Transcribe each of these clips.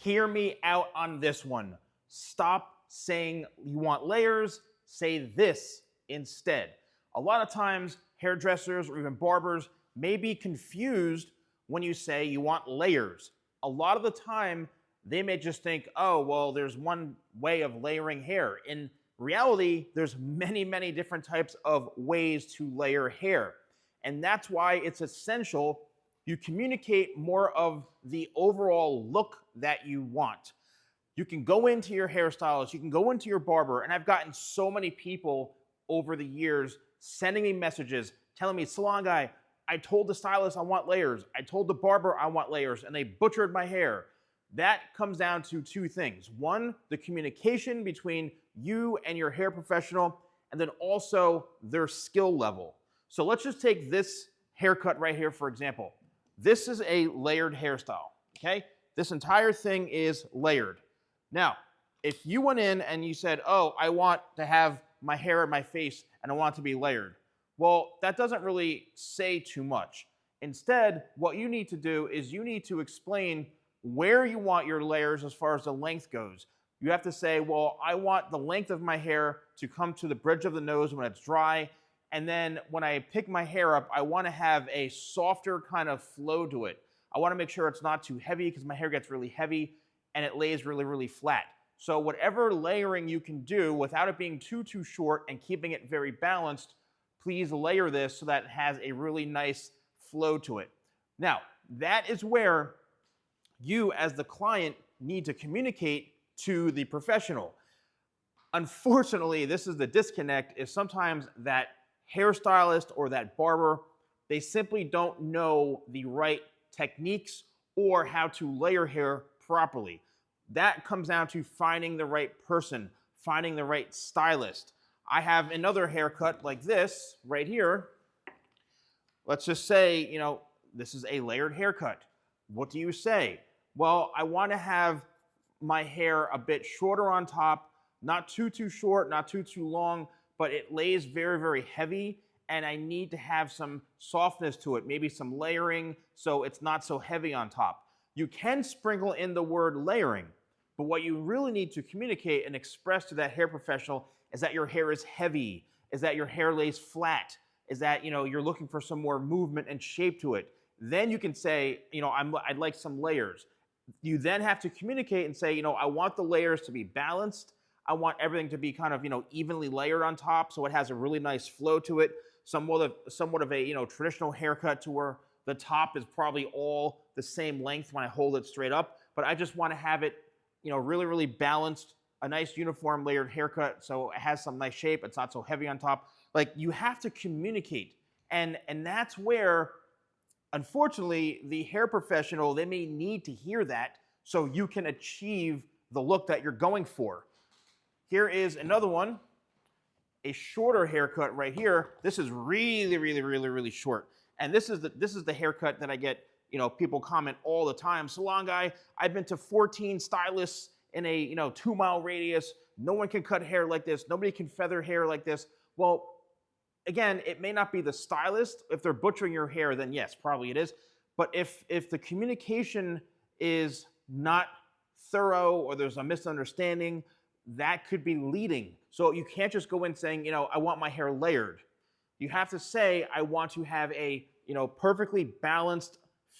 Hear me out on this one. Stop saying you want layers, say this instead. A lot of times, hairdressers or even barbers may be confused when you say you want layers. A lot of the time, they may just think, oh, well, there's one way of layering hair. In reality, there's many, many different types of ways to layer hair. And that's why it's essential you communicate more of the overall look that you want. You can go into your hairstylist, you can go into your barber, and I've gotten so many people over the years sending me messages telling me, Salon Guy, I told the stylist I want layers. I told the barber I want layers, and they butchered my hair. That comes down to two things. One, the communication between you and your hair professional, and then also their skill level. So let's just take this haircut right here, for example. This is a layered hairstyle, okay? This entire thing is layered. Now, if you went in and you said, oh, I want to have my hair and my face and I want it to be layered, well, that doesn't really say too much. Instead, what you need to do is you need to explain where you want your layers as far as the length goes. You have to say, well, I want the length of my hair to come to the bridge of the nose when it's dry. And then when I pick my hair up, I want to have a softer kind of flow to it. I want to make sure it's not too heavy because my hair gets really heavy and it lays really, really flat. So whatever layering you can do without it being too short and keeping it very balanced, please layer this so that it has a really nice flow to it. Now, that is where you as the client need to communicate to the professional. Unfortunately, this is the disconnect, is sometimes that hairstylist or that barber, they simply don't know the right techniques or how to layer hair properly. That comes down to finding the right person, finding the right stylist. I have another haircut like this right here. Let's just say, this is a layered haircut. What do you say? Well, I want to have my hair a bit shorter on top, not too short, not too long, but it lays very, very heavy, and I need to have some softness to it, maybe some layering so it's not so heavy on top. You can sprinkle in the word layering, but what you really need to communicate and express to that hair professional is that your hair is heavy, is that your hair lays flat, is that you're looking for some more movement and shape to it. Then you can say, I'd like some layers. You then have to communicate and say, I want the layers to be balanced. I want everything to be kind of, evenly layered on top so it has a really nice flow to it. Somewhat of a, traditional haircut to where the top is probably all the same length when I hold it straight up. But I just want to have it, really, really balanced, a nice uniform layered haircut so it has some nice shape. It's not so heavy on top. Like, you have to communicate. And that's where, unfortunately, the hair professional, they may need to hear that so you can achieve the look that you're going for. Here is another one, a shorter haircut right here. This is really, really, really, really short. And this is the haircut that I get, people comment all the time. Salon Guy, I've been to 14 stylists in a 2-mile radius. No one can cut hair like this. Nobody can feather hair like this. Well, again, it may not be the stylist. If they're butchering your hair, then yes, probably it is. But if the communication is not thorough or there's a misunderstanding, that could be leading. So you can't just go in saying, I want my hair layered. You have to say, I want to have a, perfectly balanced,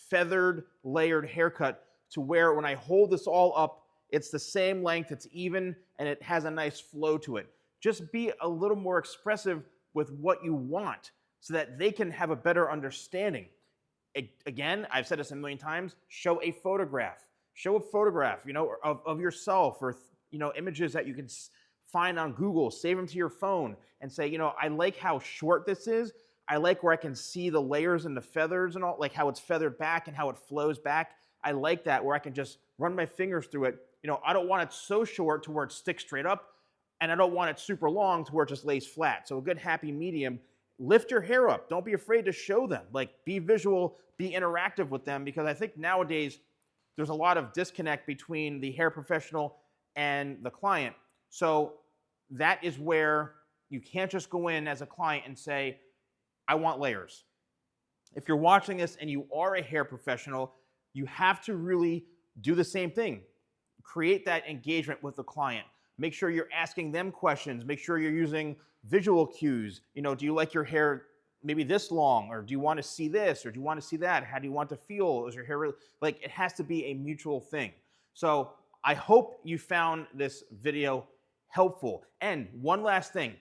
feathered, layered haircut to where when I hold this all up, it's the same length, it's even, and it has a nice flow to it. Just be a little more expressive with what you want so that they can have a better understanding. Again, I've said this a million times, show a photograph. Show a photograph, of yourself or images that you can find on Google, save them to your phone and say, I like how short this is. I like where I can see the layers and the feathers and all, like how it's feathered back and how it flows back. I like that where I can just run my fingers through it. I don't want it so short to where it sticks straight up, and I don't want it super long to where it just lays flat. So a good happy medium. Lift your hair up. Don't be afraid to show them. Like, be visual, be interactive with them, because I think nowadays there's a lot of disconnect between the hair professional and the client. So that is where you can't just go in as a client and say, I want layers. If you're watching this and you are a hair professional, you have to really do the same thing. create that engagement with the client. Make sure you're asking them questions. Make sure you're using visual cues. You know, do you like your hair maybe this long, or do you want to see this, or do you want to see that? How do you want to feel? Is your hair really, like, it has to be a mutual thing. So I hope you found this video helpful. And one last thing,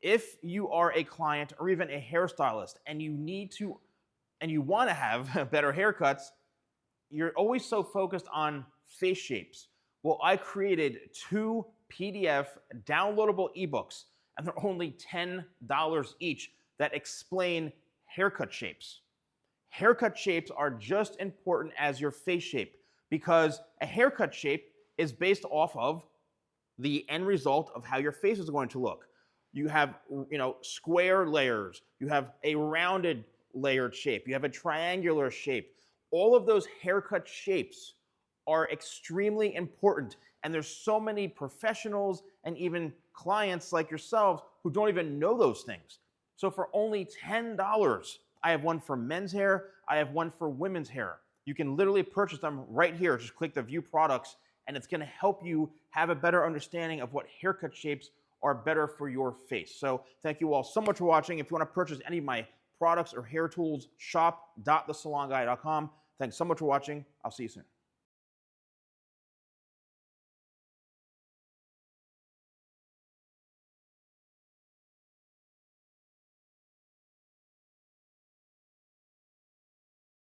if you are a client or even a hairstylist and you want to have better haircuts, you're always so focused on face shapes. Well, I created 2 PDF downloadable ebooks, and they're only $10 each, that explain haircut shapes. Haircut shapes are just important as your face shape, because a haircut shape is based off of the end result of how your face is going to look. You have, square layers, you have a rounded layered shape, you have a triangular shape. All of those haircut shapes are extremely important, and there's so many professionals and even clients like yourselves who don't even know those things. So for only $10, I have one for men's hair, I have one for women's hair. You can literally purchase them right here. Just click the view products, and it's gonna help you have a better understanding of what haircut shapes are better for your face. So thank you all so much for watching. If you wanna purchase any of my products or hair tools, shop.thesalonguy.com. Thanks so much for watching. I'll see you soon.